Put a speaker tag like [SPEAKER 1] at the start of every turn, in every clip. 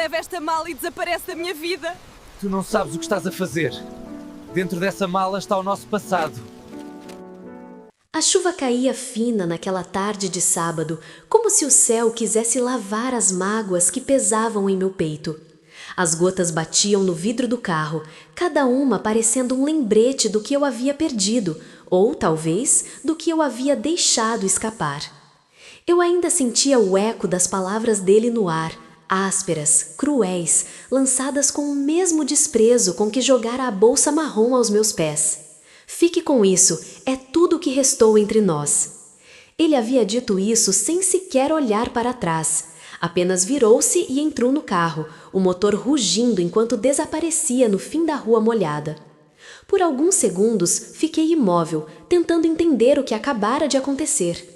[SPEAKER 1] leva esta mala e desaparece da minha vida.
[SPEAKER 2] Tu não sabes o que estás a fazer. Dentro dessa mala está o nosso passado.
[SPEAKER 3] A chuva caía fina naquela tarde de sábado, como se o céu quisesse lavar as mágoas que pesavam em meu peito. As gotas batiam no vidro do carro, cada uma parecendo um lembrete do que eu havia perdido, ou talvez do que eu havia deixado escapar. Eu ainda sentia o eco das palavras dele no ar, ásperas, cruéis, lançadas com o mesmo desprezo com que jogara a bolsa marrom aos meus pés. Fique com isso, é tudo o que restou entre nós. Ele havia dito isso sem sequer olhar para trás. Apenas virou-se e entrou no carro, o motor rugindo enquanto desaparecia no fim da rua molhada. Por alguns segundos, fiquei imóvel, tentando entender o que acabara de acontecer.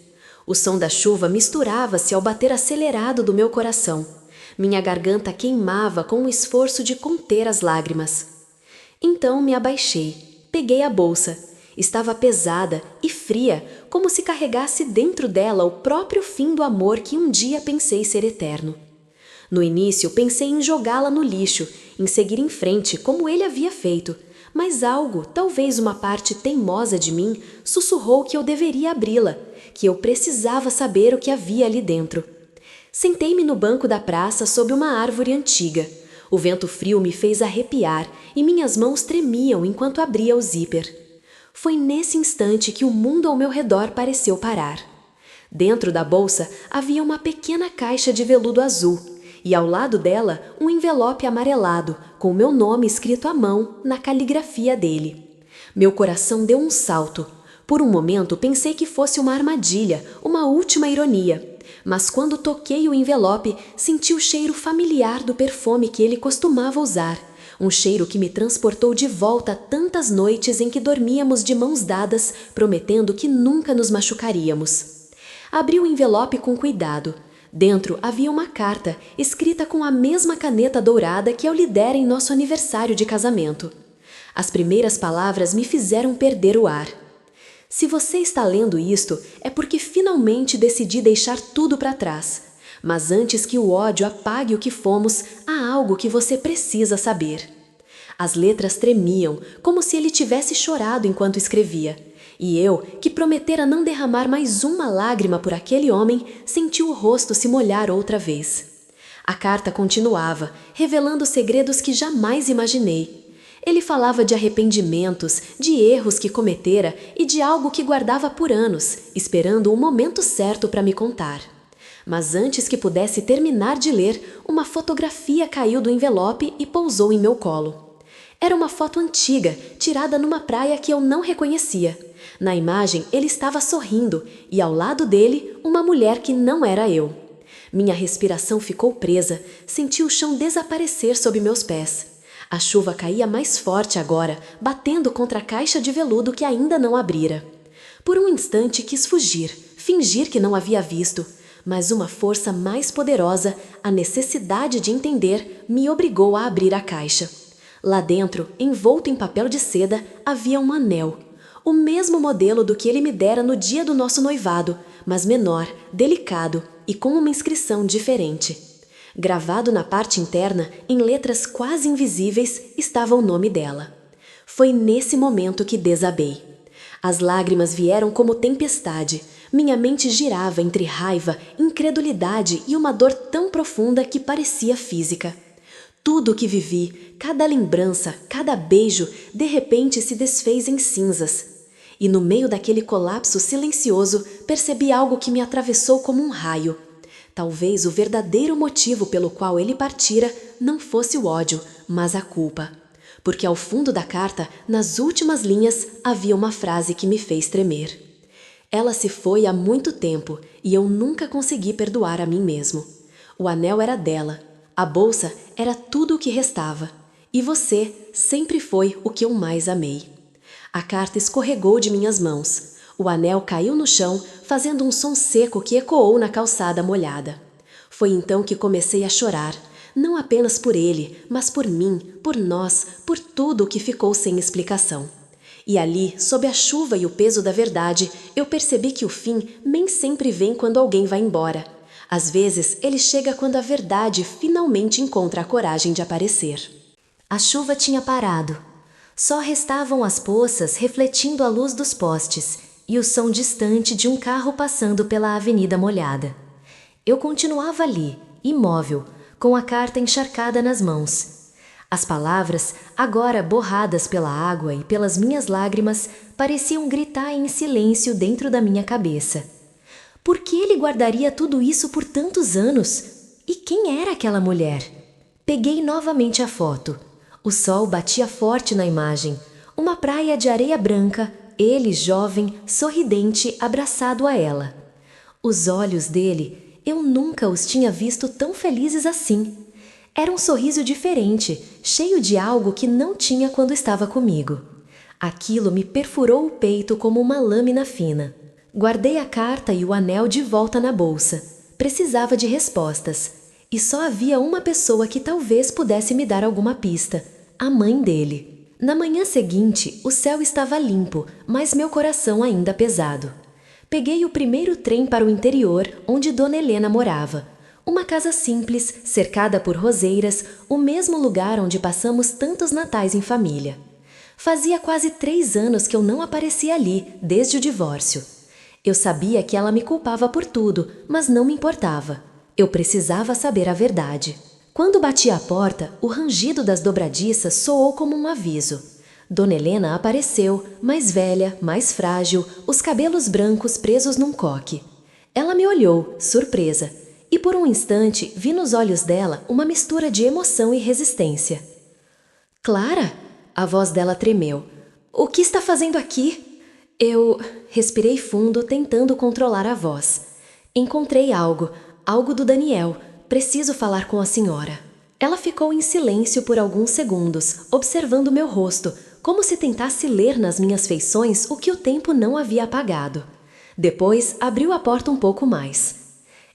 [SPEAKER 3] O som da chuva misturava-se ao bater acelerado do meu coração. Minha garganta queimava com o esforço de conter as lágrimas. Então me abaixei. Peguei a bolsa. Estava pesada e fria, como se carregasse dentro dela o próprio fim do amor que um dia pensei ser eterno. No início, pensei em jogá-la no lixo, em seguir em frente, como ele havia feito, mas algo, talvez uma parte teimosa de mim, sussurrou que eu deveria abri-la, que eu precisava saber o que havia ali dentro. Sentei-me no banco da praça sob uma árvore antiga. O vento frio me fez arrepiar e minhas mãos tremiam enquanto abria o zíper. Foi nesse instante que o mundo ao meu redor pareceu parar. Dentro da bolsa havia uma pequena caixa de veludo azul e ao lado dela um envelope amarelado com meu nome escrito à mão na caligrafia dele. Meu coração deu um salto. Por um momento pensei que fosse uma armadilha, uma última ironia. Mas quando toquei o envelope, senti o cheiro familiar do perfume que ele costumava usar, um cheiro que me transportou de volta a tantas noites em que dormíamos de mãos dadas, prometendo que nunca nos machucaríamos. Abri o envelope com cuidado. Dentro havia uma carta, escrita com a mesma caneta dourada que eu lhe dera em nosso aniversário de casamento. As primeiras palavras me fizeram perder o ar. Se você está lendo isto, é porque finalmente decidi deixar tudo para trás. Mas antes que o ódio apague o que fomos, há algo que você precisa saber. As letras tremiam, como se ele tivesse chorado enquanto escrevia. E eu, que prometera não derramar mais uma lágrima por aquele homem, senti o rosto se molhar outra vez. A carta continuava, revelando segredos que jamais imaginei. Ele falava de arrependimentos, de erros que cometera e de algo que guardava por anos, esperando o momento certo para me contar. Mas antes que pudesse terminar de ler, uma fotografia caiu do envelope e pousou em meu colo. Era uma foto antiga, tirada numa praia que eu não reconhecia. Na imagem, ele estava sorrindo e ao lado dele, uma mulher que não era eu. Minha respiração ficou presa, senti o chão desaparecer sob meus pés. A chuva caía mais forte agora, batendo contra a caixa de veludo que ainda não abrira. Por um instante quis fugir, fingir que não havia visto, mas uma força mais poderosa, a necessidade de entender, me obrigou a abrir a caixa. Lá dentro, envolto em papel de seda, havia um anel. O mesmo modelo do que ele me dera no dia do nosso noivado, mas menor, delicado e com uma inscrição diferente. Gravado na parte interna, em letras quase invisíveis, estava o nome dela. Foi nesse momento que desabei. As lágrimas vieram como tempestade. Minha mente girava entre raiva, incredulidade e uma dor tão profunda que parecia física. Tudo o que vivi, cada lembrança, cada beijo, de repente se desfez em cinzas. E no meio daquele colapso silencioso, percebi algo que me atravessou como um raio. Talvez o verdadeiro motivo pelo qual ele partira não fosse o ódio, mas a culpa. Porque ao fundo da carta, nas últimas linhas, havia uma frase que me fez tremer. Ela se foi há muito tempo e eu nunca consegui perdoar a mim mesmo. O anel era dela, a bolsa era tudo o que restava, e você sempre foi o que eu mais amei. A carta escorregou de minhas mãos. O anel caiu no chão, fazendo um som seco que ecoou na calçada molhada. Foi então que comecei a chorar, não apenas por ele, mas por mim, por nós, por tudo o que ficou sem explicação. E ali, sob a chuva e o peso da verdade, eu percebi que o fim nem sempre vem quando alguém vai embora. Às vezes, ele chega quando a verdade finalmente encontra a coragem de aparecer. A chuva tinha parado. Só restavam as poças refletindo a luz dos postes e o som distante de um carro passando pela avenida molhada. Eu continuava ali, imóvel, com a carta encharcada nas mãos. As palavras, agora borradas pela água e pelas minhas lágrimas, pareciam gritar em silêncio dentro da minha cabeça. Por que ele guardaria tudo isso por tantos anos? E quem era aquela mulher? Peguei novamente a foto. O sol batia forte na imagem. Uma praia de areia branca, ele jovem, sorridente, abraçado a ela. Os olhos dele, eu nunca os tinha visto tão felizes assim. Era um sorriso diferente, cheio de algo que não tinha quando estava comigo. Aquilo me perfurou o peito como uma lâmina fina. Guardei a carta e o anel de volta na bolsa. Precisava de respostas. E só havia uma pessoa que talvez pudesse me dar alguma pista: a mãe dele. Na manhã seguinte, o céu estava limpo, mas meu coração ainda pesado. Peguei o primeiro trem para o interior, onde Dona Helena morava. Uma casa simples, cercada por roseiras, o mesmo lugar onde passamos tantos natais em família. Fazia quase 3 anos que eu não aparecia ali, desde o divórcio. Eu sabia que ela me culpava por tudo, mas não me importava. Eu precisava saber a verdade. Quando bati à porta, o rangido das dobradiças soou como um aviso. Dona Helena apareceu, mais velha, mais frágil, os cabelos brancos presos num coque. Ela me olhou, surpresa, e por um instante vi nos olhos dela uma mistura de emoção e resistência. «Clara?» A voz dela tremeu. «O que está fazendo aqui?» Eu respirei fundo, tentando controlar a voz. Encontrei algo do Daniel. Preciso falar com a senhora. Ela ficou em silêncio por alguns segundos, observando meu rosto, como se tentasse ler nas minhas feições o que o tempo não havia apagado. Depois, abriu a porta um pouco mais.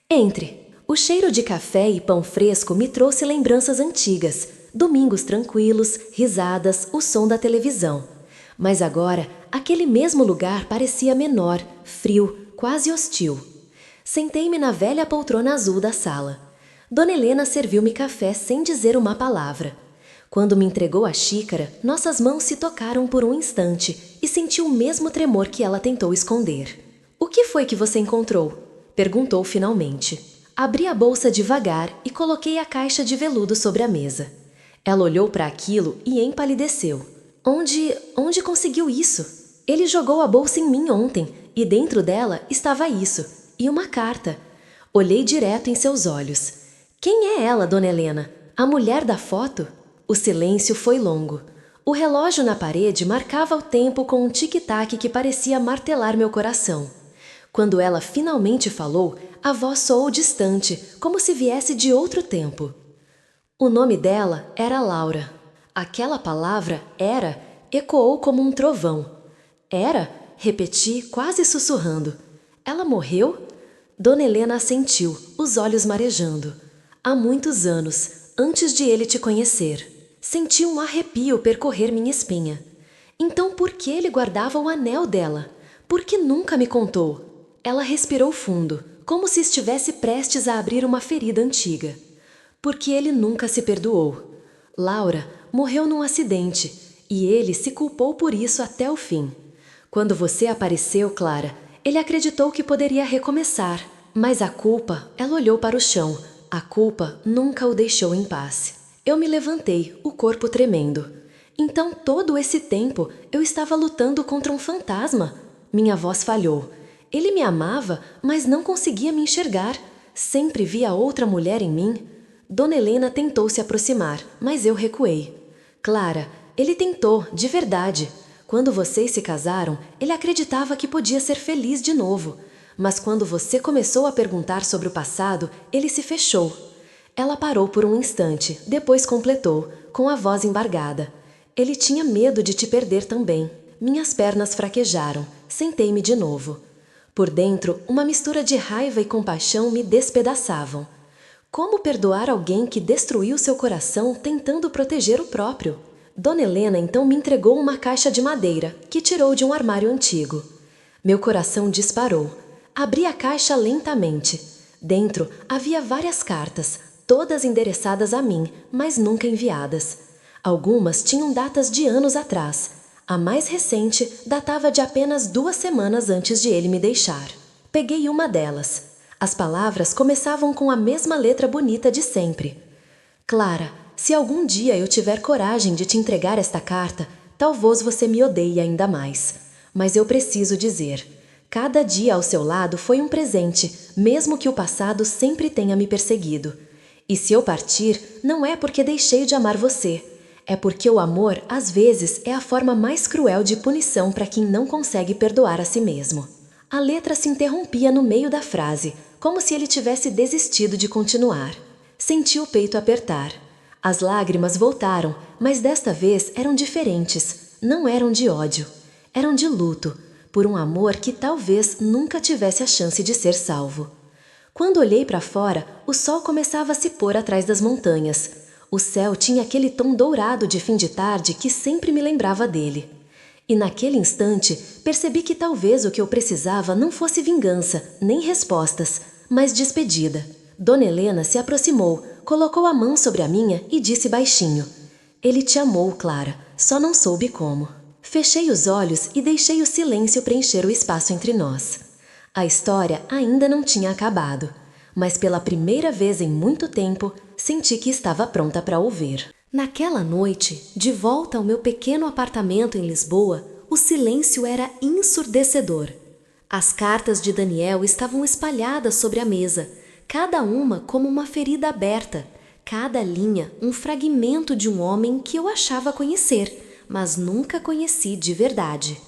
[SPEAKER 3] «Entre». O cheiro de café e pão fresco me trouxe lembranças antigas, domingos tranquilos, risadas, o som da televisão. Mas agora, aquele mesmo lugar parecia menor, frio, quase hostil. Sentei-me na velha poltrona azul da sala. Dona Helena serviu-me café sem dizer uma palavra. Quando me entregou a xícara, nossas mãos se tocaram por um instante e senti o mesmo tremor que ela tentou esconder. «O que foi que você encontrou?» perguntou finalmente. Abri a bolsa devagar e coloquei a caixa de veludo sobre a mesa. Ela olhou para aquilo e empalideceu. Onde conseguiu isso? Ele jogou a bolsa em mim ontem e dentro dela estava isso, e uma carta. Olhei direto em seus olhos. Quem é ela, Dona Helena? A mulher da foto? O silêncio foi longo. O relógio na parede marcava o tempo com um tic-tac que parecia martelar meu coração. Quando ela finalmente falou, a voz soou distante, como se viesse de outro tempo. O nome dela era Laura. Aquela palavra, era, ecoou como um trovão. Era? Repeti, quase sussurrando. Ela morreu? Dona Helena assentiu, os olhos marejando. Há muitos anos, antes de ele te conhecer. Senti um arrepio percorrer minha espinha. Então por que ele guardava o anel dela? Por que nunca me contou? Ela respirou fundo, como se estivesse prestes a abrir uma ferida antiga. Porque ele nunca se perdoou. Laura morreu num acidente, e ele se culpou por isso até o fim. Quando você apareceu, Clara, ele acreditou que poderia recomeçar, mas a culpa, ela olhou para o chão, a culpa nunca o deixou em paz. Eu me levantei, o corpo tremendo. Então todo esse tempo eu estava lutando contra um fantasma. Minha voz falhou. Ele me amava, mas não conseguia me enxergar. Sempre via outra mulher em mim. Dona Helena tentou se aproximar, mas eu recuei. Clara, ele tentou, de verdade. Quando vocês se casaram, ele acreditava que podia ser feliz de novo. Mas quando você começou a perguntar sobre o passado, ele se fechou. Ela parou por um instante, depois completou, com a voz embargada. Ele tinha medo de te perder também. Minhas pernas fraquejaram. Sentei-me de novo. Por dentro, uma mistura de raiva e compaixão me despedaçavam. Como perdoar alguém que destruiu seu coração tentando proteger o próprio? Dona Helena então me entregou uma caixa de madeira, que tirou de um armário antigo. Meu coração disparou. Abri a caixa lentamente. Dentro havia várias cartas, todas endereçadas a mim, mas nunca enviadas. Algumas tinham datas de anos atrás. A mais recente datava de apenas 2 semanas antes de ele me deixar. Peguei uma delas. As palavras começavam com a mesma letra bonita de sempre. Clara, se algum dia eu tiver coragem de te entregar esta carta, talvez você me odeie ainda mais. Mas eu preciso dizer, cada dia ao seu lado foi um presente, mesmo que o passado sempre tenha me perseguido. E se eu partir, não é porque deixei de amar você. É porque o amor, às vezes, é a forma mais cruel de punição para quem não consegue perdoar a si mesmo. A letra se interrompia no meio da frase, como se ele tivesse desistido de continuar. Senti o peito apertar. As lágrimas voltaram, mas desta vez eram diferentes. Não eram de ódio. Eram de luto, por um amor que talvez nunca tivesse a chance de ser salvo. Quando olhei para fora, o sol começava a se pôr atrás das montanhas. O céu tinha aquele tom dourado de fim de tarde que sempre me lembrava dele. E naquele instante, percebi que talvez o que eu precisava não fosse vingança, nem respostas, mas despedida. Dona Helena se aproximou, colocou a mão sobre a minha e disse baixinho: "Ele te amou, Clara, só não soube como." Fechei os olhos e deixei o silêncio preencher o espaço entre nós. A história ainda não tinha acabado, mas pela primeira vez em muito tempo, senti que estava pronta para ouvir. Naquela noite, de volta ao meu pequeno apartamento em Lisboa, o silêncio era ensurdecedor. As cartas de Daniel estavam espalhadas sobre a mesa, cada uma como uma ferida aberta, cada linha um fragmento de um homem que eu achava conhecer, mas nunca conheci de verdade.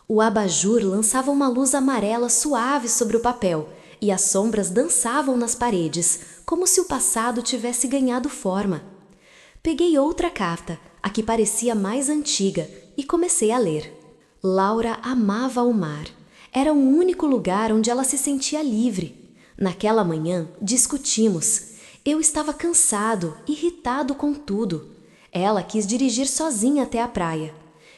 [SPEAKER 3] O abajur lançava uma luz amarela suave sobre o papel, e as sombras dançavam nas paredes, como se o passado tivesse ganhado forma. Peguei outra carta, a que parecia mais antiga, e comecei a ler. Laura amava o mar. Era o único lugar onde ela se sentia livre. Naquela manhã, discutimos. Eu estava cansado, irritado com tudo. Ela quis dirigir sozinha até a praia.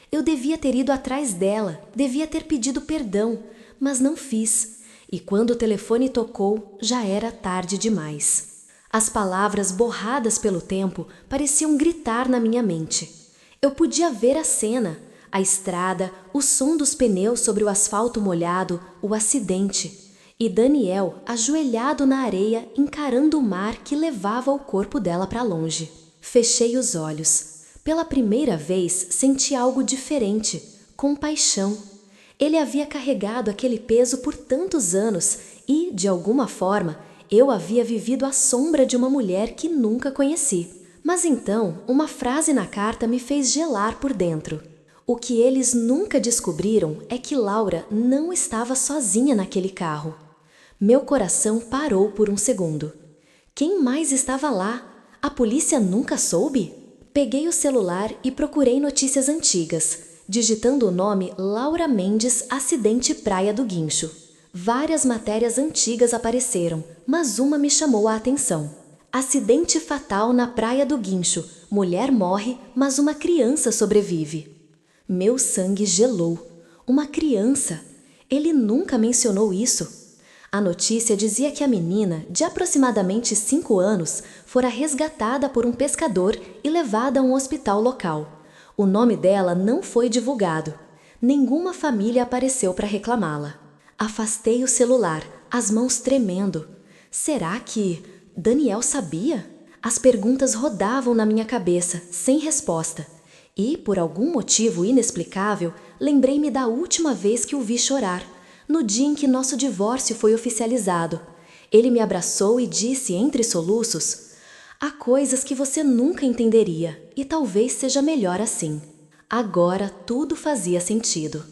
[SPEAKER 3] Eu devia ter ido atrás dela, devia ter pedido perdão, mas não fiz. E quando o telefone tocou, já era tarde demais. As palavras borradas pelo tempo pareciam gritar na minha mente. Eu podia ver a cena, a estrada, o som dos pneus sobre o asfalto molhado, o acidente. E Daniel ajoelhado na areia encarando o mar que levava o corpo dela para longe. Fechei os olhos. Pela primeira vez senti algo diferente, compaixão. Ele havia carregado aquele peso por tantos anos e, de alguma forma, eu havia vivido à sombra de uma mulher que nunca conheci. Mas então, uma frase na carta me fez gelar por dentro. O que eles nunca descobriram é que Laura não estava sozinha naquele carro. Meu coração parou por um segundo. Quem mais estava lá? A polícia nunca soube? Peguei o celular e procurei notícias antigas, digitando o nome Laura Mendes, acidente Praia do Guincho. Várias matérias antigas apareceram, mas uma me chamou a atenção. Acidente fatal na Praia do Guincho. Mulher morre, mas uma criança sobrevive. Meu sangue gelou. Uma criança. Ele nunca mencionou isso. A notícia dizia que a menina, de aproximadamente 5 anos, fora resgatada por um pescador e levada a um hospital local. O nome dela não foi divulgado. Nenhuma família apareceu para reclamá-la. Afastei o celular, as mãos tremendo. Será que Daniel sabia? As perguntas rodavam na minha cabeça, sem resposta. E, por algum motivo inexplicável, lembrei-me da última vez que o vi chorar, no dia em que nosso divórcio foi oficializado. Ele me abraçou e disse entre soluços: "Há coisas que você nunca entenderia, e talvez seja melhor assim." Agora tudo fazia sentido.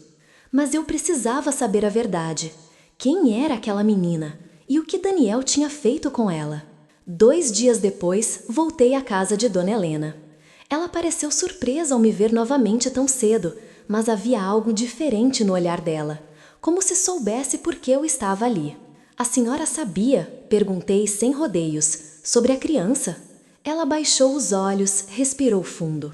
[SPEAKER 3] Mas eu precisava saber a verdade. Quem era aquela menina? E o que Daniel tinha feito com ela? 2 dias depois, voltei à casa de Dona Helena. Ela pareceu surpresa ao me ver novamente tão cedo, mas havia algo diferente no olhar dela, como se soubesse por que eu estava ali. "A senhora sabia?" perguntei sem rodeios. "Sobre a criança?" Ela baixou os olhos, respirou fundo.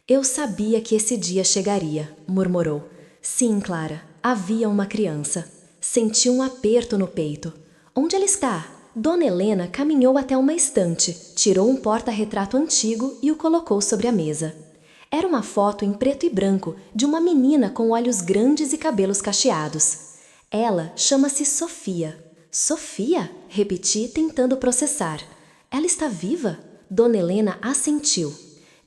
[SPEAKER 3] "Eu sabia que esse dia chegaria", murmurou. "Sim, Clara, havia uma criança." Senti um aperto no peito. "Onde ela está?" Dona Helena caminhou até uma estante, tirou um porta-retrato antigo e o colocou sobre a mesa. Era uma foto em preto e branco de uma menina com olhos grandes e cabelos cacheados. Ela chama-se Sofia. Sofia? Repeti, tentando processar. Ela está viva? Dona Helena assentiu.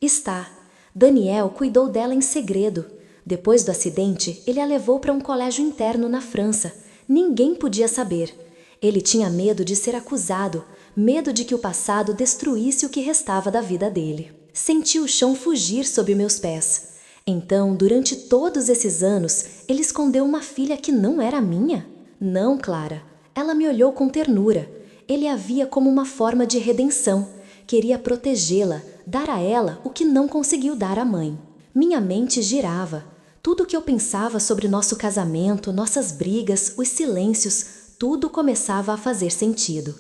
[SPEAKER 3] Está. Daniel cuidou dela em segredo. Depois do acidente, ele a levou para um colégio interno na França. Ninguém podia saber. Ele tinha medo de ser acusado, medo de que o passado destruísse o que restava da vida dele. Senti o chão fugir sob meus pés. Então, durante todos esses anos, ele escondeu uma filha que não era minha? Não, Clara. Ela me olhou com ternura. Ele a via como uma forma de redenção. Queria protegê-la, dar a ela o que não conseguiu dar à mãe. Minha mente girava. Tudo o que eu pensava sobre nosso casamento, nossas brigas, os silêncios, tudo começava a fazer sentido.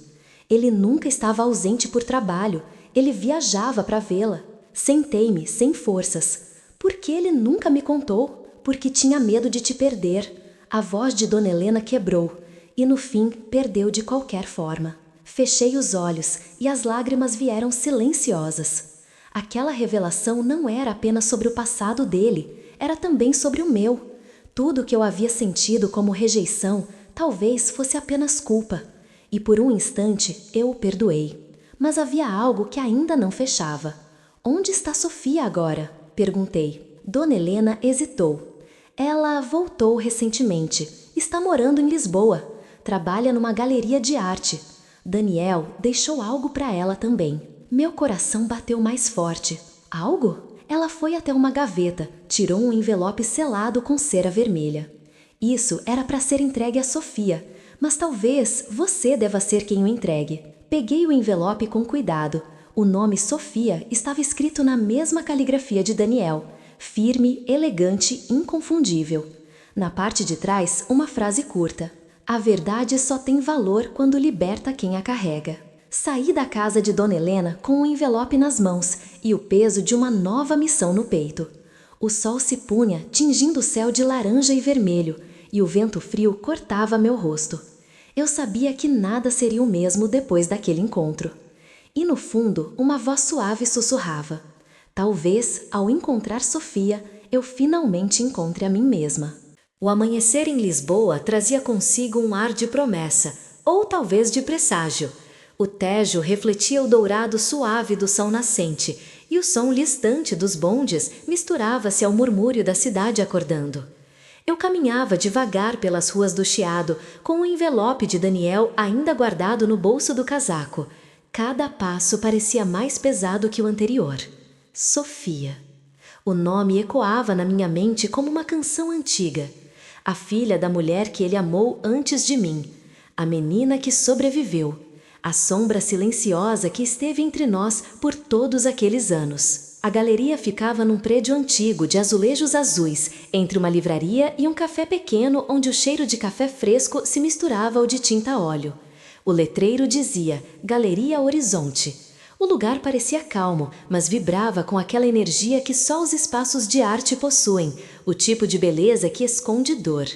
[SPEAKER 3] Ele nunca estava ausente por trabalho. Ele viajava para vê-la. Sentei-me, sem forças. Por que ele nunca me contou? Porque tinha medo de te perder. A voz de Dona Helena quebrou. E no fim, perdeu de qualquer forma. Fechei os olhos e as lágrimas vieram silenciosas. Aquela revelação não era apenas sobre o passado dele, era também sobre o meu. Tudo que eu havia sentido como rejeição talvez fosse apenas culpa. E por um instante eu o perdoei. Mas havia algo que ainda não fechava. Onde está Sofia agora? Perguntei. Dona Helena hesitou. Ela voltou recentemente. Está morando em Lisboa. Trabalha numa galeria de arte. Daniel deixou algo para ela também. Meu coração bateu mais forte. Algo? Ela foi até uma gaveta, tirou um envelope selado com cera vermelha. Isso era para ser entregue a Sofia, mas talvez você deva ser quem o entregue. Peguei o envelope com cuidado. O nome Sofia estava escrito na mesma caligrafia de Daniel, firme, elegante, inconfundível. Na parte de trás, uma frase curta. A verdade só tem valor quando liberta quem a carrega. Saí da casa de Dona Helena com um envelope nas mãos e o peso de uma nova missão no peito. O sol se punha, tingindo o céu de laranja e vermelho, e o vento frio cortava meu rosto. Eu sabia que nada seria o mesmo depois daquele encontro. E no fundo, uma voz suave sussurrava. Talvez, ao encontrar Sofia, eu finalmente encontre a mim mesma. O amanhecer em Lisboa trazia consigo um ar de promessa, ou talvez de presságio. O Tejo refletia o dourado suave do sol nascente, e o som listante dos bondes misturava-se ao murmúrio da cidade acordando. Eu caminhava devagar pelas ruas do Chiado, com o envelope de Daniel ainda guardado no bolso do casaco. Cada passo parecia mais pesado que o anterior. Sofia. O nome ecoava na minha mente como uma canção antiga. A filha da mulher que ele amou antes de mim. A menina que sobreviveu. A sombra silenciosa que esteve entre nós por todos aqueles anos. A galeria ficava num prédio antigo de azulejos azuis, entre uma livraria e um café pequeno onde o cheiro de café fresco se misturava ao de tinta a óleo. O letreiro dizia Galeria Horizonte. O lugar parecia calmo, mas vibrava com aquela energia que só os espaços de arte possuem, o tipo de beleza que esconde dor.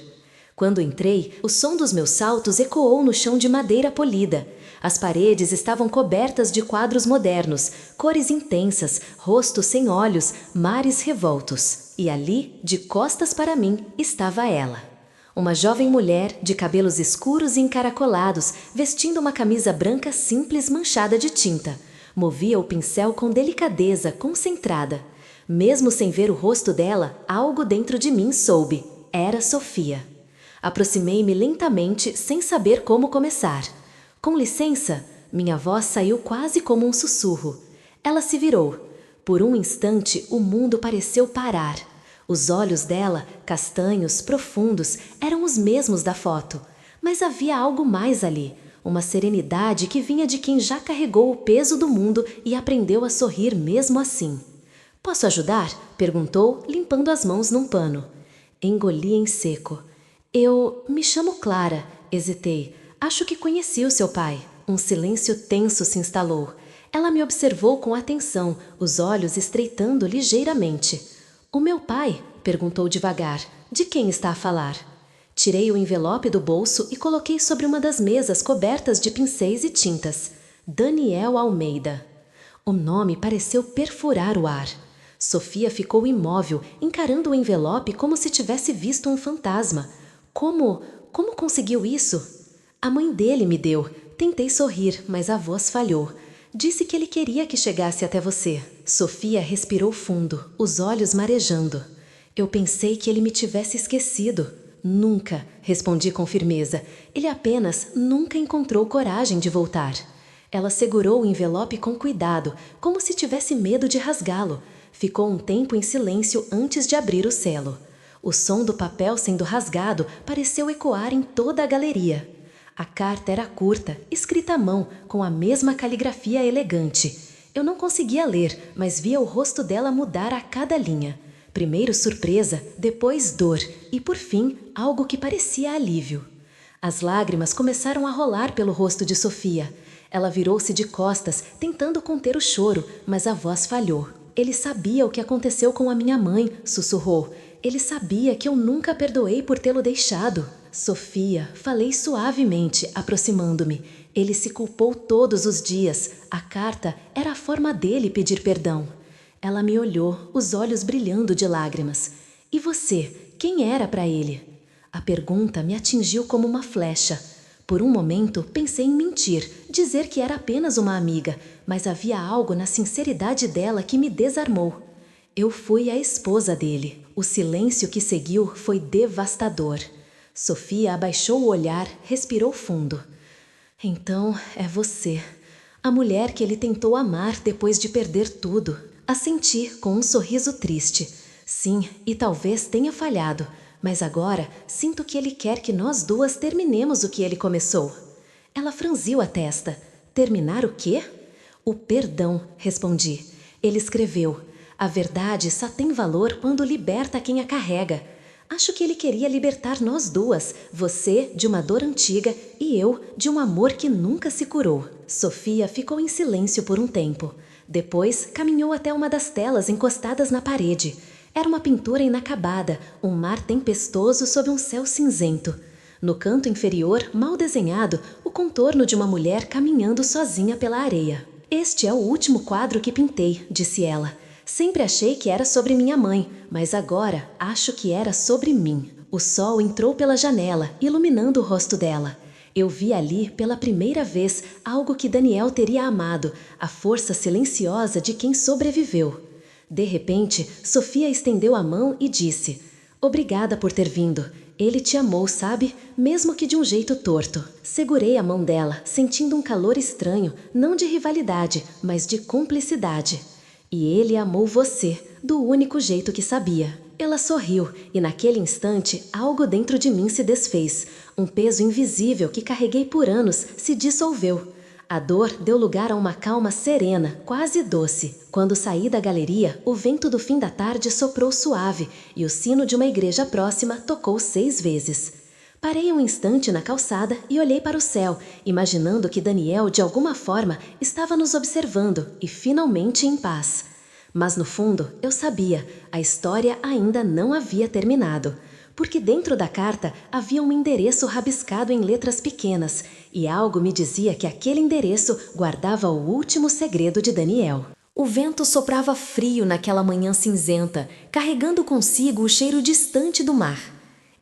[SPEAKER 3] Quando entrei, o som dos meus saltos ecoou no chão de madeira polida. As paredes estavam cobertas de quadros modernos, cores intensas, rostos sem olhos, mares revoltos. E ali, de costas para mim, estava ela. Uma jovem mulher, de cabelos escuros e encaracolados, vestindo uma camisa branca simples manchada de tinta. Movia o pincel com delicadeza, concentrada. Mesmo sem ver o rosto dela, algo dentro de mim soube. Era Sofia. Aproximei-me lentamente, sem saber como começar. Com licença, minha voz saiu quase como um sussurro. Ela se virou. Por um instante, o mundo pareceu parar. Os olhos dela, castanhos, profundos, eram os mesmos da foto. Mas havia algo mais ali. Uma serenidade que vinha de quem já carregou o peso do mundo e aprendeu a sorrir mesmo assim. Posso ajudar? Perguntou, limpando as mãos num pano. Engoli em seco. Eu me chamo Clara, hesitei. Acho que conheci o seu pai. Um silêncio tenso se instalou. Ela me observou com atenção, os olhos estreitando ligeiramente. O meu pai? Perguntou devagar. De quem está a falar? Tirei o envelope do bolso e coloquei sobre uma das mesas cobertas de pincéis e tintas. Daniel Almeida. O nome pareceu perfurar o ar. Sofia ficou imóvel, encarando o envelope como se tivesse visto um fantasma. Como conseguiu isso? A mãe dele me deu. Tentei sorrir, mas a voz falhou. Disse que ele queria que chegasse até você. Sofia respirou fundo, os olhos marejando. Eu pensei que ele me tivesse esquecido. Nunca, respondi com firmeza. Ele apenas nunca encontrou coragem de voltar. Ela segurou o envelope com cuidado, como se tivesse medo de rasgá-lo. Ficou um tempo em silêncio antes de abrir o selo. O som do papel sendo rasgado pareceu ecoar em toda a galeria. A carta era curta, escrita à mão, com a mesma caligrafia elegante. Eu não conseguia ler, mas via o rosto dela mudar a cada linha. Primeiro surpresa, depois dor e, por fim, algo que parecia alívio. As lágrimas começaram a rolar pelo rosto de Sofia. Ela virou-se de costas, tentando conter o choro, mas a voz falhou. Ele sabia o que aconteceu com a minha mãe, sussurrou. Ele sabia que eu nunca perdoei por tê-lo deixado. Sofia, falei suavemente, aproximando-me. Ele se culpou todos os dias. A carta era a forma dele pedir perdão. Ela me olhou, os olhos brilhando de lágrimas. E você, quem era para ele? A pergunta me atingiu como uma flecha. Por um momento, pensei em mentir, dizer que era apenas uma amiga, mas havia algo na sinceridade dela que me desarmou. Eu fui a esposa dele. O silêncio que seguiu foi devastador. Sofia abaixou o olhar, respirou fundo. Então é você, a mulher que ele tentou amar depois de perder tudo. Assenti com um sorriso triste. Sim, e talvez tenha falhado, mas agora sinto que ele quer que nós duas terminemos o que ele começou. Ela franziu a testa. Terminar o quê? O perdão, respondi. Ele escreveu. A verdade só tem valor quando liberta quem a carrega. Acho que ele queria libertar nós duas, você de uma dor antiga e eu de um amor que nunca se curou. Sofia ficou em silêncio por um tempo. Depois caminhou até uma das telas encostadas na parede. Era uma pintura inacabada, um mar tempestoso sob um céu cinzento. No canto inferior, mal desenhado, o contorno de uma mulher caminhando sozinha pela areia. Este é o último quadro que pintei, disse ela. Sempre achei que era sobre minha mãe, mas agora acho que era sobre mim. O sol entrou pela janela, iluminando o rosto dela. Eu vi ali, pela primeira vez, algo que Daniel teria amado, a força silenciosa de quem sobreviveu. De repente, Sofia estendeu a mão e disse: Obrigada por ter vindo. Ele te amou, sabe? Mesmo que de um jeito torto. Segurei a mão dela, sentindo um calor estranho, não de rivalidade, mas de cumplicidade. E ele amou você, do único jeito que sabia. Ela sorriu, e naquele instante, algo dentro de mim se desfez. Um peso invisível que carreguei por anos se dissolveu. A dor deu lugar a uma calma serena, quase doce. Quando saí da galeria, o vento do fim da tarde soprou suave, e o sino de uma igreja próxima tocou 6 vezes. Parei um instante na calçada e olhei para o céu, imaginando que Daniel, de alguma forma, estava nos observando e finalmente em paz. Mas no fundo, eu sabia, a história ainda não havia terminado. Porque dentro da carta havia um endereço rabiscado em letras pequenas, e algo me dizia que aquele endereço guardava o último segredo de Daniel. O vento soprava frio naquela manhã cinzenta, carregando consigo o cheiro distante do mar.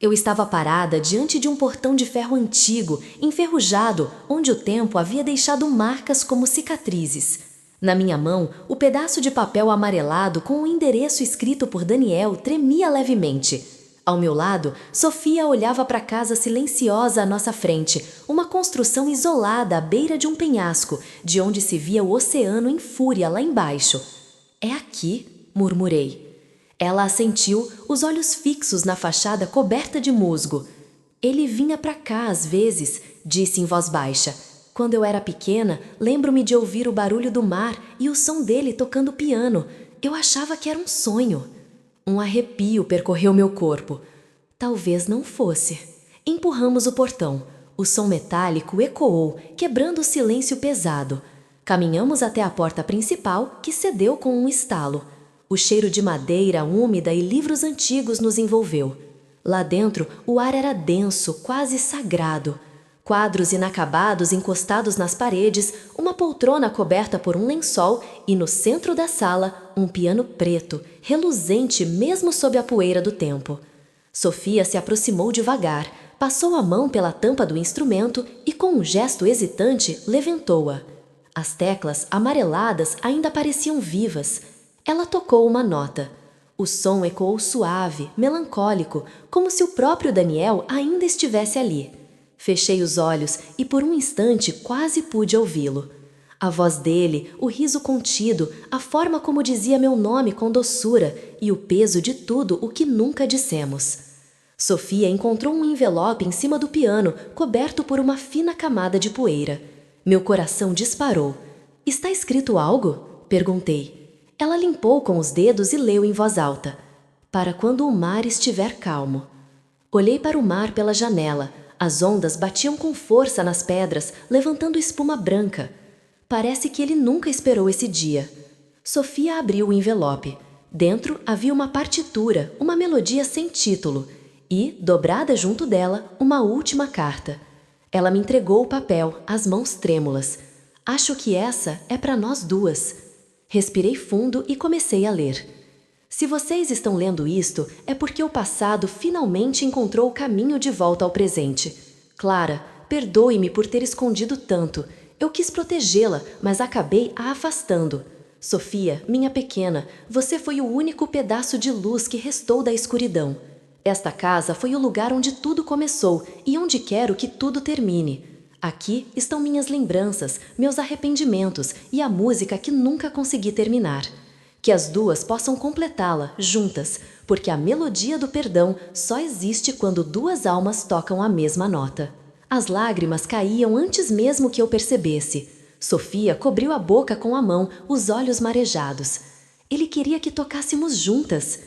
[SPEAKER 3] Eu estava parada diante de um portão de ferro antigo, enferrujado, onde o tempo havia deixado marcas como cicatrizes. Na minha mão, o pedaço de papel amarelado com o endereço escrito por Daniel tremia levemente. Ao meu lado, Sofia olhava para a casa silenciosa à nossa frente, uma construção isolada à beira de um penhasco, de onde se via o oceano em fúria lá embaixo. É aqui, murmurei. Ela assentiu, os olhos fixos na fachada coberta de musgo. Ele vinha para cá às vezes, disse em voz baixa. Quando eu era pequena, lembro-me de ouvir o barulho do mar e o som dele tocando piano. Eu achava que era um sonho. Um arrepio percorreu meu corpo. Talvez não fosse. Empurramos o portão. O som metálico ecoou, quebrando o silêncio pesado. Caminhamos até a porta principal, que cedeu com um estalo. O cheiro de madeira úmida e livros antigos nos envolveu. Lá dentro, o ar era denso, quase sagrado. Quadros inacabados encostados nas paredes, uma poltrona coberta por um lençol e, no centro da sala, um piano preto, reluzente mesmo sob a poeira do tempo. Sofia se aproximou devagar, passou a mão pela tampa do instrumento e, com um gesto hesitante, levantou-a. As teclas, amareladas, ainda pareciam vivas. Ela tocou uma nota. O som ecoou suave, melancólico, como se o próprio Daniel ainda estivesse ali. Fechei os olhos e por um instante quase pude ouvi-lo. A voz dele, o riso contido, a forma como dizia meu nome com doçura e o peso de tudo o que nunca dissemos. Sofia encontrou um envelope em cima do piano, coberto por uma fina camada de poeira. Meu coração disparou. "Está escrito algo?" perguntei. Ela limpou com os dedos e leu em voz alta. "Para quando o mar estiver calmo." Olhei para o mar pela janela. As ondas batiam com força nas pedras, levantando espuma branca. Parece que ele nunca esperou esse dia. Sofia abriu o envelope. Dentro havia uma partitura, uma melodia sem título. E, dobrada junto dela, uma última carta. Ela me entregou o papel, as mãos trêmulas. "Acho que essa é para nós duas." Respirei fundo e comecei a ler. "Se vocês estão lendo isto, é porque o passado finalmente encontrou o caminho de volta ao presente. Clara, perdoe-me por ter escondido tanto. Eu quis protegê-la, mas acabei a afastando. Sofia, minha pequena, você foi o único pedaço de luz que restou da escuridão. Esta casa foi o lugar onde tudo começou e onde quero que tudo termine. Aqui estão minhas lembranças, meus arrependimentos e a música que nunca consegui terminar. Que as duas possam completá-la, juntas, porque a melodia do perdão só existe quando duas almas tocam a mesma nota." As lágrimas caíam antes mesmo que eu percebesse. Sofia cobriu a boca com a mão, os olhos marejados. Ele queria que tocássemos juntas.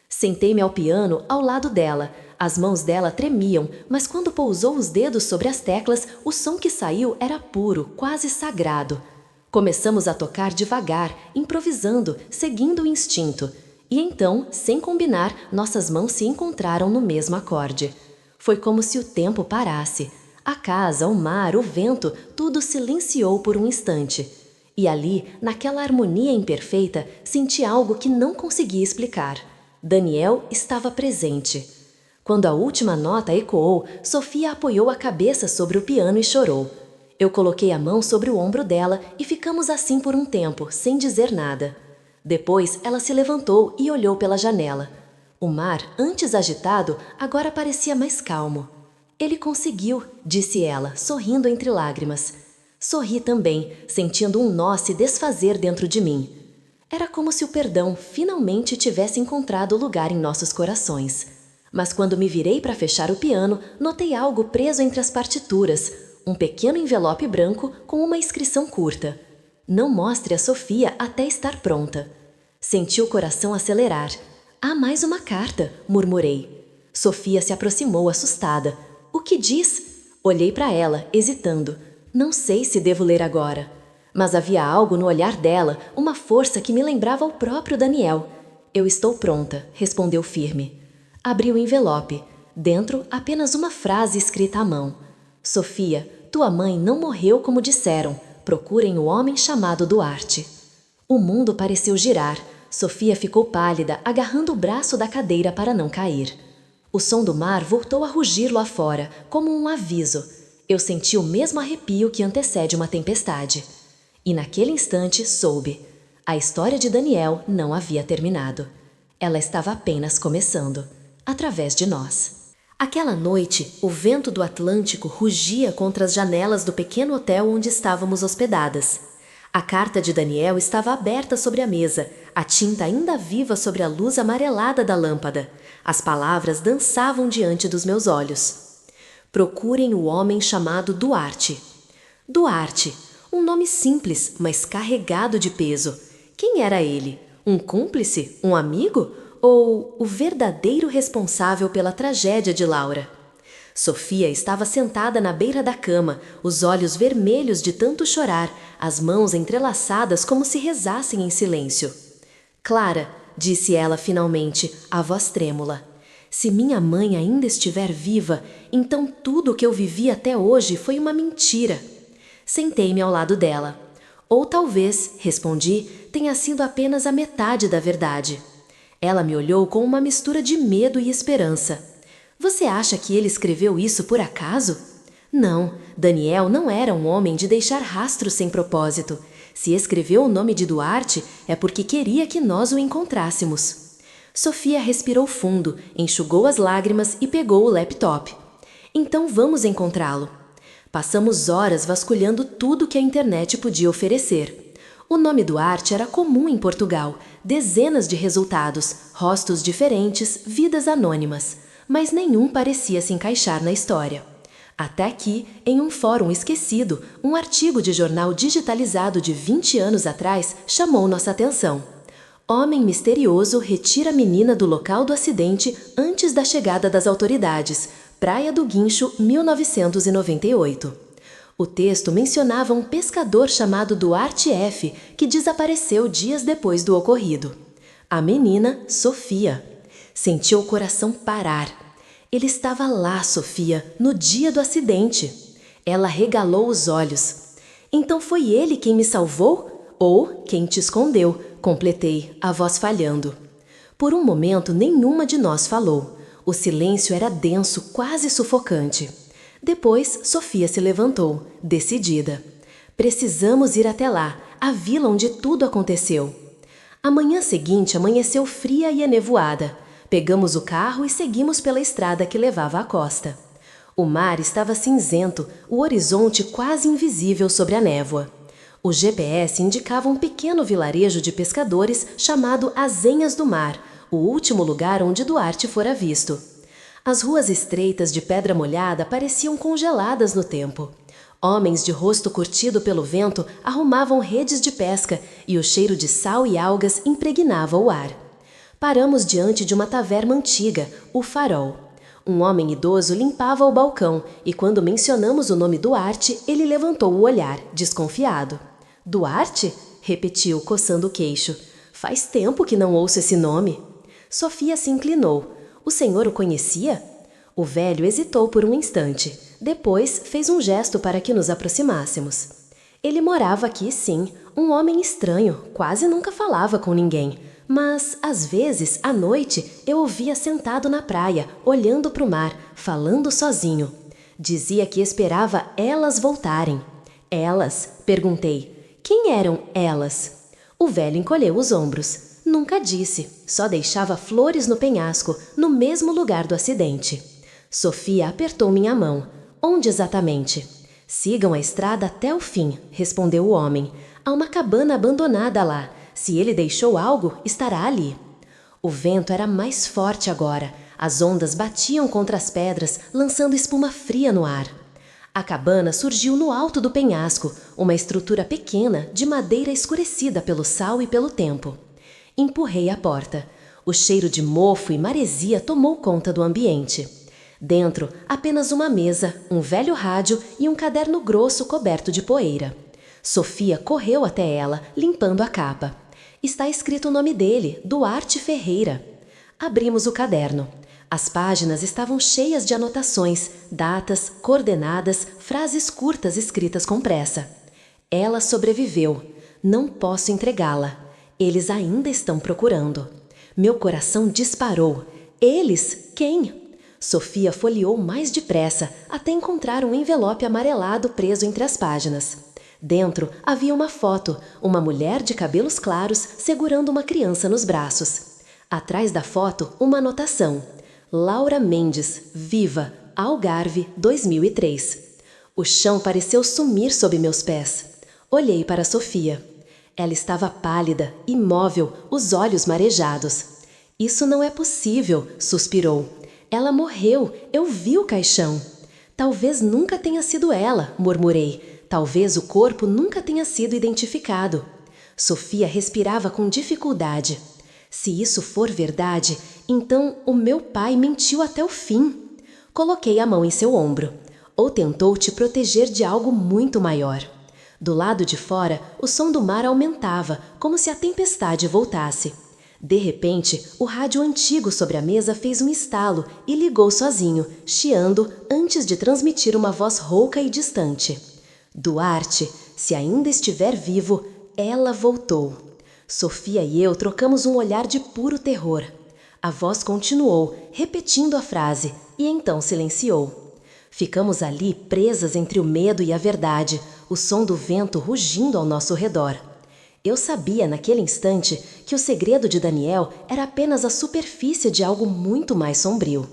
[SPEAKER 3] Sentei-me ao piano ao lado dela. As mãos dela tremiam, mas quando pousou os dedos sobre as teclas, o som que saiu era puro, quase sagrado. Começamos a tocar devagar, improvisando, seguindo o instinto. E então, sem combinar, nossas mãos se encontraram no mesmo acorde. Foi como se o tempo parasse. A casa, o mar, o vento, tudo silenciou por um instante. E ali, naquela harmonia imperfeita, senti algo que não conseguia explicar. Daniel estava presente. Quando a última nota ecoou, Sofia apoiou a cabeça sobre o piano e chorou. Eu coloquei a mão sobre o ombro dela e ficamos assim por um tempo, sem dizer nada. Depois, ela se levantou e olhou pela janela. O mar, antes agitado, agora parecia mais calmo. "Ele conseguiu", disse ela, sorrindo entre lágrimas. Sorri também, sentindo um nó se desfazer dentro de mim. Era como se o perdão finalmente tivesse encontrado lugar em nossos corações. Mas quando me virei para fechar o piano, notei algo preso entre as partituras, um pequeno envelope branco com uma inscrição curta. "Não mostre a Sofia até estar pronta." Senti o coração acelerar. "Há mais uma carta", murmurei. Sofia se aproximou assustada. "O que diz?" Olhei para ela, hesitando. Não sei se devo ler agora. Mas havia algo no olhar dela, uma força que me lembrava o próprio Daniel. "Eu estou pronta", respondeu firme. Abri o envelope. Dentro, apenas uma frase escrita à mão. "Sofia, tua mãe não morreu como disseram. Procurem o homem chamado Duarte." O mundo pareceu girar. Sofia ficou pálida, agarrando o braço da cadeira para não cair. O som do mar voltou a rugir lá fora, como um aviso. Eu senti o mesmo arrepio que antecede uma tempestade. E naquele instante soube. A história de Daniel não havia terminado. Ela estava apenas começando. Através de nós. Aquela noite, o vento do Atlântico rugia contra as janelas do pequeno hotel onde estávamos hospedadas. A carta de Daniel estava aberta sobre a mesa, a tinta ainda viva sobre a luz amarelada da lâmpada. As palavras dançavam diante dos meus olhos. "Procurem o homem chamado Duarte." Duarte, um nome simples, mas carregado de peso. Quem era ele? Um cúmplice? Um amigo? Ou o verdadeiro responsável pela tragédia de Laura? Sofia estava sentada na beira da cama, os olhos vermelhos de tanto chorar, as mãos entrelaçadas como se rezassem em silêncio. "Clara", disse ela finalmente, a voz trêmula, Se minha mãe ainda estiver viva, então tudo o que eu vivi até hoje foi uma mentira. Sentei-me ao lado dela. Ou talvez, respondi, tenha sido apenas a metade da verdade. Ela me olhou com uma mistura de medo e esperança. Você acha que ele escreveu isso por acaso? Não, Daniel não era um homem de deixar rastros sem propósito. Se escreveu o nome de Duarte, é porque queria que nós o encontrássemos. Sofia respirou fundo, enxugou as lágrimas e pegou o laptop. Então vamos encontrá-lo. Passamos horas vasculhando tudo que a internet podia oferecer. O nome Duarte era comum em Portugal, dezenas de resultados, rostos diferentes, vidas anônimas, mas nenhum parecia se encaixar na história. Até que, em um fórum esquecido, um artigo de jornal digitalizado de 20 anos atrás chamou nossa atenção. Homem misterioso retira menina do local do acidente antes da chegada das autoridades. Praia do Guincho, 1998. O texto mencionava um pescador chamado Duarte F., que desapareceu dias depois do ocorrido. A menina, Sofia. Sentiu o coração parar. Ele estava lá, Sofia, no dia do acidente. Ela regalou os olhos. Então foi ele quem me salvou? Ou quem te escondeu? Completei, a voz falhando. Por um momento, nenhuma de nós falou. O silêncio era denso, quase sufocante. Depois, Sofia se levantou, decidida. Precisamos ir até lá, a vila onde tudo aconteceu. A manhã seguinte amanheceu fria e enevoada. Pegamos o carro e seguimos pela estrada que levava à costa. O mar estava cinzento, o horizonte quase invisível sobre a névoa. O GPS indicava um pequeno vilarejo de pescadores chamado Azenhas do Mar, o último lugar onde Duarte fora visto. As ruas estreitas de pedra molhada pareciam congeladas no tempo. Homens de rosto curtido pelo vento arrumavam redes de pesca e o cheiro de sal e algas impregnava o ar. Paramos diante de uma taverna antiga, o Farol. Um homem idoso limpava o balcão e quando mencionamos o nome Duarte, ele levantou o olhar, desconfiado. Duarte? Repetiu, coçando o queixo. Faz tempo que não ouço esse nome. Sofia se inclinou. O senhor o conhecia? O velho hesitou por um instante. Depois fez um gesto para que nos aproximássemos. Ele morava aqui, sim, um homem estranho, quase nunca falava com ninguém. Mas, às vezes, à noite, eu o via sentado na praia, olhando para o mar, falando sozinho. Dizia que esperava elas voltarem. Elas? Perguntei. Quem eram elas? O velho encolheu os ombros. Nunca disse, só deixava flores no penhasco, no mesmo lugar do acidente. Sofia apertou minha mão. Onde exatamente? Sigam a estrada até o fim, respondeu o homem. Há uma cabana abandonada lá. Se ele deixou algo, estará ali. O vento era mais forte agora. As ondas batiam contra as pedras, lançando espuma fria no ar. A cabana surgiu no alto do penhasco, uma estrutura pequena, de madeira escurecida pelo sal e pelo tempo. Empurrei a porta. O cheiro de mofo e maresia tomou conta do ambiente. Dentro, apenas uma mesa, um velho rádio e um caderno grosso coberto de poeira. Sofia correu até ela, limpando a capa. Está escrito o nome dele, Duarte Ferreira. Abrimos o caderno. As páginas estavam cheias de anotações, datas, coordenadas, frases curtas escritas com pressa. Ela sobreviveu. Não posso entregá-la. Eles ainda estão procurando. Meu coração disparou. Eles? Quem? Sofia folheou mais depressa, até encontrar um envelope amarelado preso entre as páginas. Dentro havia uma foto, uma mulher de cabelos claros segurando uma criança nos braços. Atrás da foto, uma anotação. Laura Mendes, viva, Algarve, 2003. O chão pareceu sumir sob meus pés. Olhei para Sofia. Ela estava pálida, imóvel, os olhos marejados. Isso não é possível, suspirou. Ela morreu, eu vi o caixão. Talvez nunca tenha sido ela, murmurei. Talvez o corpo nunca tenha sido identificado. Sofia respirava com dificuldade. Se isso for verdade, então o meu pai mentiu até o fim. Coloquei a mão em seu ombro. Ou tentou te proteger de algo muito maior. Do lado de fora, o som do mar aumentava, como se a tempestade voltasse. De repente, o rádio antigo sobre a mesa fez um estalo e ligou sozinho, chiando antes de transmitir uma voz rouca e distante. Duarte, se ainda estiver vivo, ela voltou. Sofia e eu trocamos um olhar de puro terror. A voz continuou, repetindo a frase, e então silenciou. Ficamos ali presas entre o medo e a verdade, o som do vento rugindo ao nosso redor. Eu sabia naquele instante que o segredo de Daniel era apenas a superfície de algo muito mais sombrio.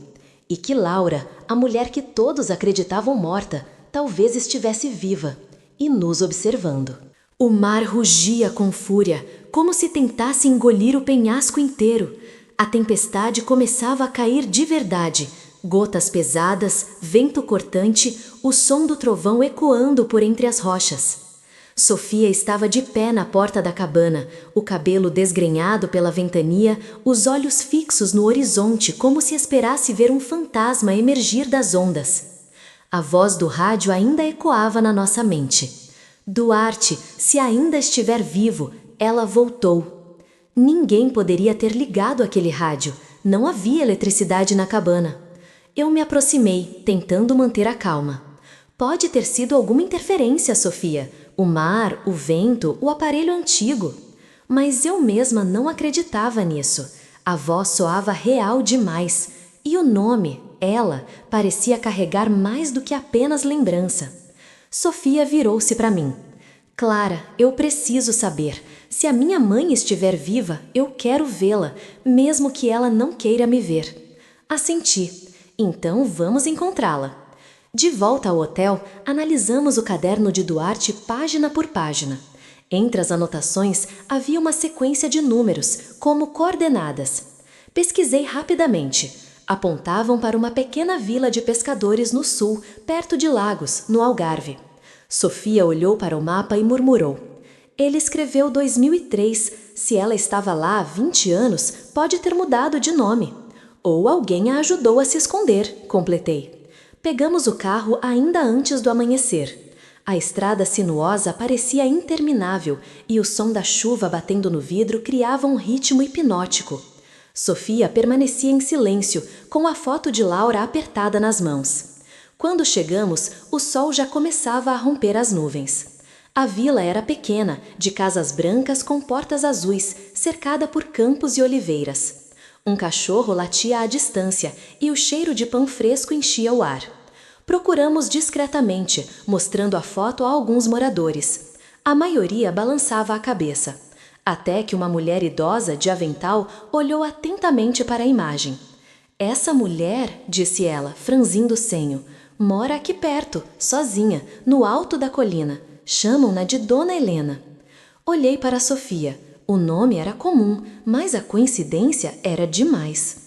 [SPEAKER 3] E que Laura, a mulher que todos acreditavam morta, talvez estivesse viva e nos observando. O mar rugia com fúria, como se tentasse engolir o penhasco inteiro. A tempestade começava a cair de verdade. Gotas pesadas, vento cortante, o som do trovão ecoando por entre as rochas. Sofia estava de pé na porta da cabana, o cabelo desgrenhado pela ventania, os olhos fixos no horizonte como se esperasse ver um fantasma emergir das ondas. A voz do rádio ainda ecoava na nossa mente. Duarte, se ainda estiver vivo, ela voltou. Ninguém poderia ter ligado aquele rádio, não havia eletricidade na cabana. Eu me aproximei, tentando manter a calma. Pode ter sido alguma interferência, Sofia. O mar, o vento, o aparelho antigo. Mas eu mesma não acreditava nisso. A voz soava real demais. E o nome, ela, parecia carregar mais do que apenas lembrança. Sofia virou-se para mim. Clara, eu preciso saber. Se a minha mãe estiver viva, eu quero vê-la, mesmo que ela não queira me ver. Assenti. Então vamos encontrá-la. De volta ao hotel, analisamos o caderno de Duarte página por página. Entre as anotações havia uma sequência de números, como coordenadas. Pesquisei rapidamente. Apontavam para uma pequena vila de pescadores no sul, perto de Lagos, no Algarve. Sofia olhou para o mapa e murmurou. Ele escreveu 2003. Se ela estava lá há 20 anos, pode ter mudado de nome. Ou alguém a ajudou a se esconder, completei. Pegamos o carro ainda antes do amanhecer. A estrada sinuosa parecia interminável e o som da chuva batendo no vidro criava um ritmo hipnótico. Sofia permanecia em silêncio, com a foto de Laura apertada nas mãos. Quando chegamos, o sol já começava a romper as nuvens. A vila era pequena, de casas brancas com portas azuis, cercada por campos e oliveiras. Um cachorro latia à distância e o cheiro de pão fresco enchia o ar. Procuramos discretamente, mostrando a foto a alguns moradores. A maioria balançava a cabeça. Até que uma mulher idosa, de avental, olhou atentamente para a imagem. Essa mulher, disse ela, franzindo o senho, mora aqui perto, sozinha, no alto da colina. Chamam-na de Dona Helena. Olhei para Sofia. O nome era comum, mas a coincidência era demais.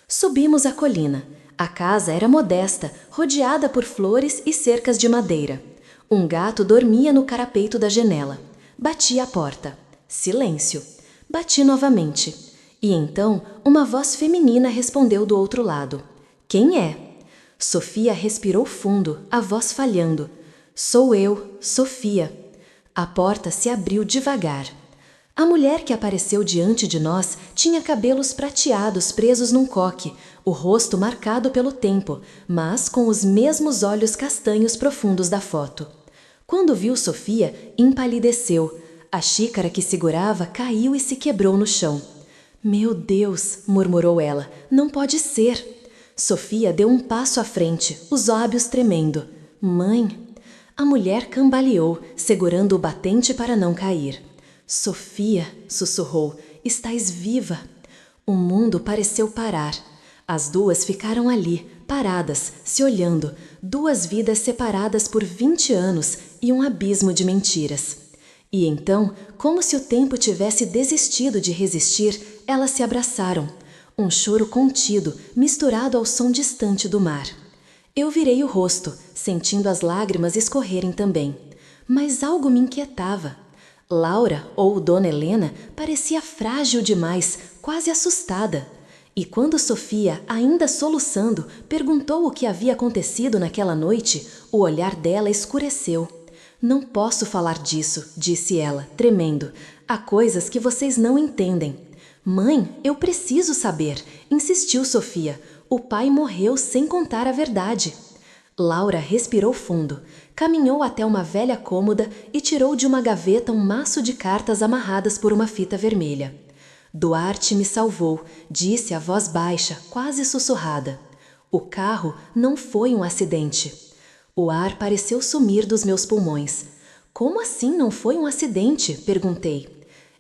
[SPEAKER 3] Subimos a colina. A casa era modesta, rodeada por flores e cercas de madeira. Um gato dormia no carapeito da janela. Bati à porta. Silêncio. Bati novamente. E então uma voz feminina respondeu do outro lado. Quem é? Sofia respirou fundo, a voz falhando. Sou eu, Sofia. A porta se abriu devagar. A mulher que apareceu diante de nós tinha cabelos prateados presos num coque, o rosto marcado pelo tempo, mas com os mesmos olhos castanhos profundos da foto. Quando viu Sofia, empalideceu. A xícara que segurava caiu e se quebrou no chão. Meu Deus, murmurou ela, não pode ser. Sofia deu um passo à frente, os lábios tremendo. Mãe? A mulher cambaleou, segurando o batente para não cair. Sofia, sussurrou, estás viva. O mundo pareceu parar. As duas ficaram ali, paradas, se olhando, duas vidas separadas por 20 anos e um abismo de mentiras. E então, como se o tempo tivesse desistido de resistir, elas se abraçaram. Um choro contido, misturado ao som distante do mar. Eu virei o rosto, sentindo as lágrimas escorrerem também. Mas algo me inquietava. Laura, ou Dona Helena, parecia frágil demais, quase assustada. E quando Sofia, ainda soluçando, perguntou o que havia acontecido naquela noite, o olhar dela escureceu. Não posso falar disso, disse ela, tremendo. Há coisas que vocês não entendem. Mãe, eu preciso saber, insistiu Sofia. O pai morreu sem contar a verdade. Laura respirou fundo, caminhou até uma velha cômoda e tirou de uma gaveta um maço de cartas amarradas por uma fita vermelha. Duarte me salvou, disse a voz baixa, quase sussurrada. O carro não foi um acidente. O ar pareceu sumir dos meus pulmões. Como assim não foi um acidente? Perguntei.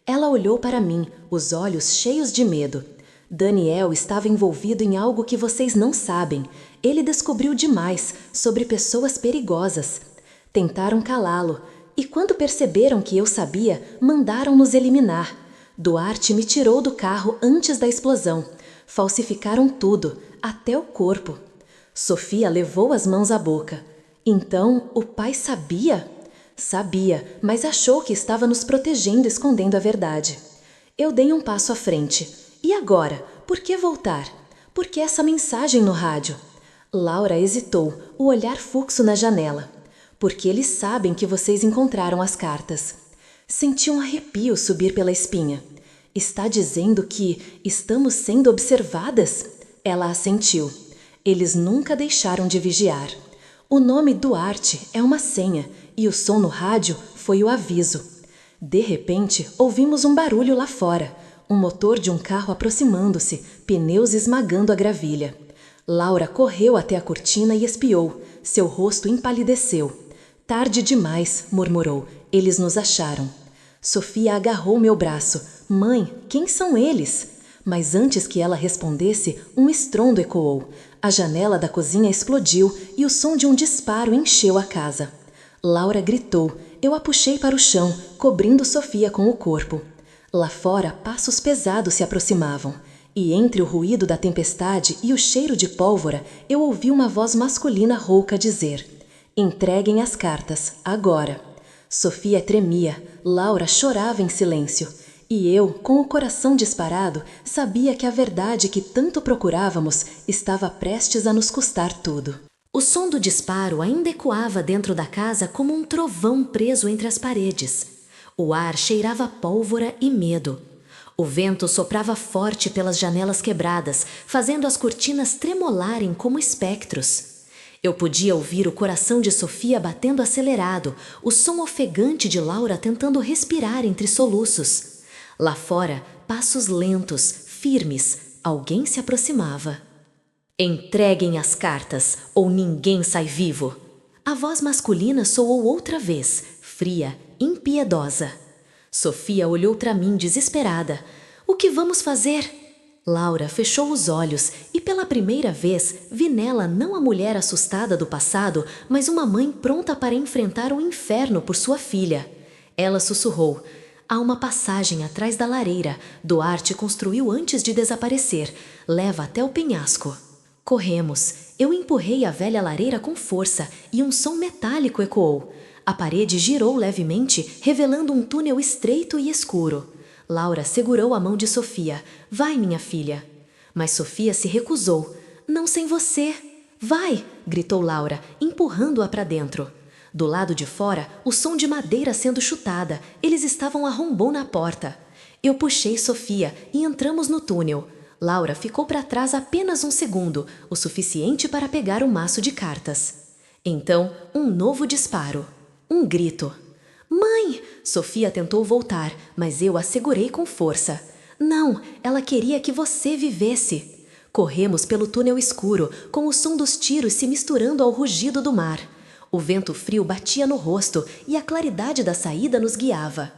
[SPEAKER 3] Ela olhou para mim, os olhos cheios de medo. Daniel estava envolvido em algo que vocês não sabem. Ele descobriu demais sobre pessoas perigosas. Tentaram calá-lo, e quando perceberam que eu sabia, mandaram nos eliminar. Duarte me tirou do carro antes da explosão. Falsificaram tudo, até o corpo. Sofia levou as mãos à boca. Então, o pai sabia? Sabia, mas achou que estava nos protegendo, escondendo a verdade. Eu dei um passo à frente. E agora? Por que voltar? Por que essa mensagem no rádio? Laura hesitou, o olhar fixo na janela. Porque eles sabem que vocês encontraram as cartas. Senti um arrepio subir pela espinha. Está dizendo que estamos sendo observadas? Ela assentiu. Eles nunca deixaram de vigiar. O nome Duarte é uma senha e o som no rádio foi o aviso. De repente, ouvimos um barulho lá fora. Um motor de um carro aproximando-se, pneus esmagando a gravilha. Laura correu até a cortina e espiou. Seu rosto empalideceu. Tarde demais, murmurou. Eles nos acharam. Sofia agarrou meu braço. Mãe, quem são eles? Mas antes que ela respondesse, um estrondo ecoou. A janela da cozinha explodiu e o som de um disparo encheu a casa. Laura gritou. Eu a puxei para o chão, cobrindo Sofia com o corpo. Lá fora, passos pesados se aproximavam. E entre o ruído da tempestade e o cheiro de pólvora, eu ouvi uma voz masculina rouca dizer: entreguem as cartas, agora. Sofia tremia, Laura chorava em silêncio. E eu, com o coração disparado, sabia que a verdade que tanto procurávamos estava prestes a nos custar tudo. O som do disparo ainda ecoava dentro da casa como um trovão preso entre as paredes. O ar cheirava pólvora e medo. O vento soprava forte pelas janelas quebradas, fazendo as cortinas tremolarem como espectros. Eu podia ouvir o coração de Sofia batendo acelerado, o som ofegante de Laura tentando respirar entre soluços. Lá fora, passos lentos, firmes, alguém se aproximava. Entreguem as cartas, ou ninguém sai vivo. A voz masculina soou outra vez, fria, impiedosa. Sofia olhou para mim desesperada. O que vamos fazer? Laura fechou os olhos e pela primeira vez vi nela não a mulher assustada do passado, mas uma mãe pronta para enfrentar o inferno por sua filha. Ela sussurrou. Há uma passagem atrás da lareira. Duarte construiu antes de desaparecer. Leva até o penhasco. Corremos. Eu empurrei a velha lareira com força e um som metálico ecoou. A parede girou levemente, revelando um túnel estreito e escuro. Laura segurou a mão de Sofia. Vai, minha filha. Mas Sofia se recusou. Não sem você. Vai, gritou Laura, empurrando-a para dentro. Do lado de fora, o som de madeira sendo chutada. Eles estavam arrombou na porta. Eu puxei Sofia e entramos no túnel. Laura ficou para trás apenas um segundo, o suficiente para pegar o maço de cartas. Então, um novo disparo. Um grito. Mãe! Sofia tentou voltar, mas eu a segurei com força. Não, ela queria que você vivesse. Corremos pelo túnel escuro, com o som dos tiros se misturando ao rugido do mar. O vento frio batia no rosto e a claridade da saída nos guiava.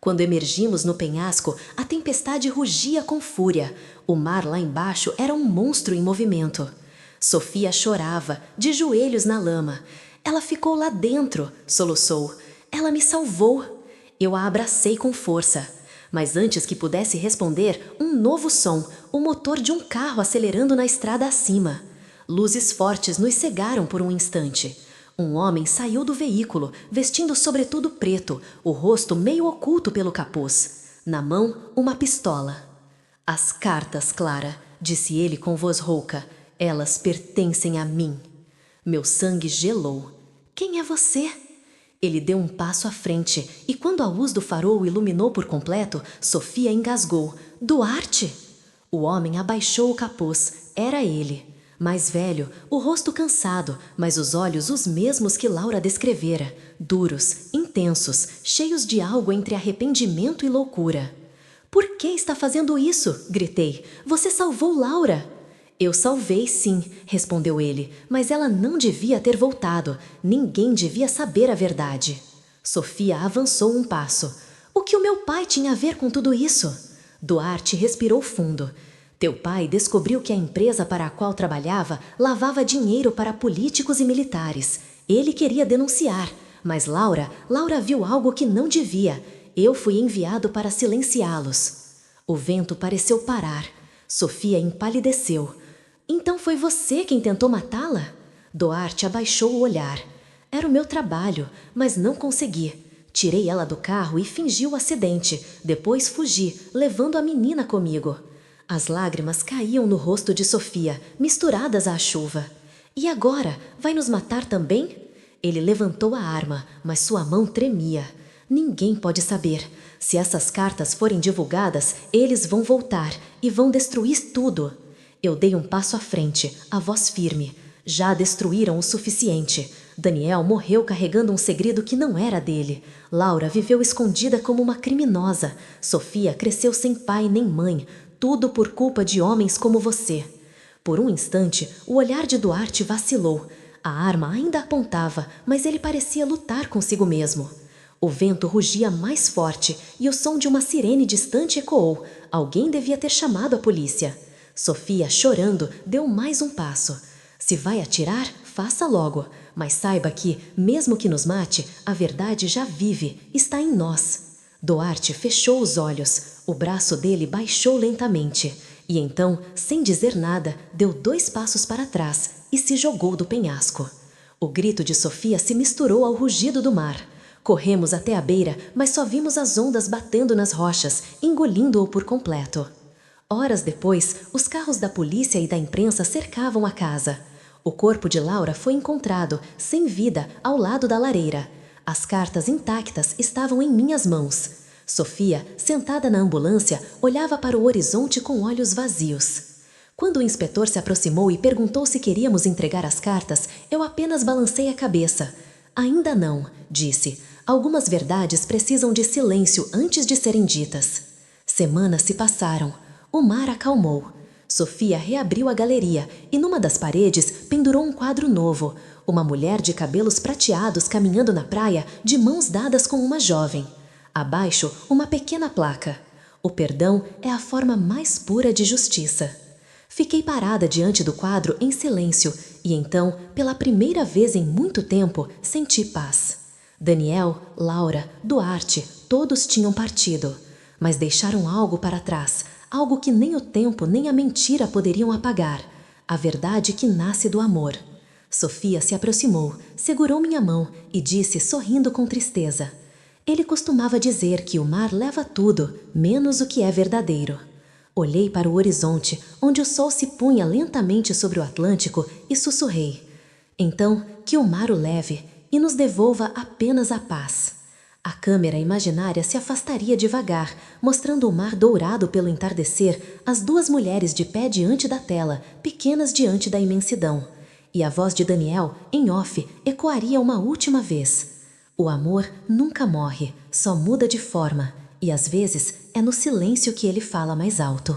[SPEAKER 3] Quando emergimos no penhasco, a tempestade rugia com fúria. O mar lá embaixo era um monstro em movimento. Sofia chorava, de joelhos na lama. Ela ficou lá dentro, soluçou. Ela me salvou. Eu a abracei com força. Mas antes que pudesse responder, um novo som, o motor de um carro acelerando na estrada acima. Luzes fortes nos cegaram por um instante. Um homem saiu do veículo, vestindo sobretudo preto, o rosto meio oculto pelo capuz. Na mão, uma pistola. As cartas, Clara, disse ele com voz rouca. Elas pertencem a mim. Meu sangue gelou. Quem é você? Ele deu um passo à frente e quando a luz do farol o iluminou por completo, Sofia engasgou. Duarte! O homem abaixou o capuz. Era ele. Mais velho, o rosto cansado, mas os olhos os mesmos que Laura descrevera. Duros, intensos, cheios de algo entre arrependimento e loucura. Por que está fazendo isso? Gritei. Você salvou Laura! Eu salvei, sim, respondeu ele, mas ela não devia ter voltado. Ninguém devia saber a verdade. Sofia avançou um passo. O que o meu pai tinha a ver com tudo isso? Duarte respirou fundo. Teu pai descobriu que a empresa para a qual trabalhava lavava dinheiro para políticos e militares. Ele queria denunciar, mas Laura viu algo que não devia. Eu fui enviado para silenciá-los. O vento pareceu parar. Sofia empalideceu. Então foi você quem tentou matá-la? Duarte abaixou o olhar. Era o meu trabalho, mas não consegui. Tirei ela do carro e fingi o acidente. Depois fugi, levando a menina comigo. As lágrimas caíam no rosto de Sofia, misturadas à chuva. E agora? Vai nos matar também? Ele levantou a arma, mas sua mão tremia. Ninguém pode saber. Se essas cartas forem divulgadas, eles vão voltar e vão destruir tudo. Eu dei um passo à frente, a voz firme. Já destruíram o suficiente. Daniel morreu carregando um segredo que não era dele. Laura viveu escondida como uma criminosa. Sofia cresceu sem pai nem mãe. Tudo por culpa de homens como você. Por um instante, o olhar de Duarte vacilou. A arma ainda apontava, mas ele parecia lutar consigo mesmo. O vento rugia mais forte e o som de uma sirene distante ecoou. Alguém devia ter chamado a polícia. Sofia, chorando, deu mais um passo. Se vai atirar, faça logo. Mas saiba que, mesmo que nos mate, a verdade já vive, está em nós. Duarte fechou os olhos. O braço dele baixou lentamente. E então, sem dizer nada, deu 2 passos para trás e se jogou do penhasco. O grito de Sofia se misturou ao rugido do mar. Corremos até a beira, mas só vimos as ondas batendo nas rochas, engolindo-o por completo. Horas depois, os carros da polícia e da imprensa cercavam a casa. O corpo de Laura foi encontrado, sem vida, ao lado da lareira. As cartas intactas estavam em minhas mãos. Sofia, sentada na ambulância, olhava para o horizonte com olhos vazios. Quando o inspetor se aproximou e perguntou se queríamos entregar as cartas, eu apenas balancei a cabeça. Ainda não, disse. Algumas verdades precisam de silêncio antes de serem ditas. Semanas se passaram. O mar acalmou. Sofia reabriu a galeria e numa das paredes pendurou um quadro novo. Uma mulher de cabelos prateados caminhando na praia de mãos dadas com uma jovem. Abaixo, uma pequena placa. O perdão é a forma mais pura de justiça. Fiquei parada diante do quadro em silêncio e então, pela primeira vez em muito tempo, senti paz. Daniel, Laura, Duarte, todos tinham partido, mas deixaram algo para trás, algo que nem o tempo nem a mentira poderiam apagar, a verdade que nasce do amor. Sofia se aproximou, segurou minha mão e disse sorrindo com tristeza. Ele costumava dizer que o mar leva tudo, menos o que é verdadeiro. Olhei para o horizonte, onde o sol se punha lentamente sobre o Atlântico e sussurrei. Então, que o mar o leve e nos devolva apenas a paz. A câmera imaginária se afastaria devagar, mostrando o mar dourado pelo entardecer, as 2 mulheres de pé diante da tela, pequenas diante da imensidão. E a voz de Daniel, em off, ecoaria uma última vez. O amor nunca morre, só muda de forma, e às vezes é no silêncio que ele fala mais alto.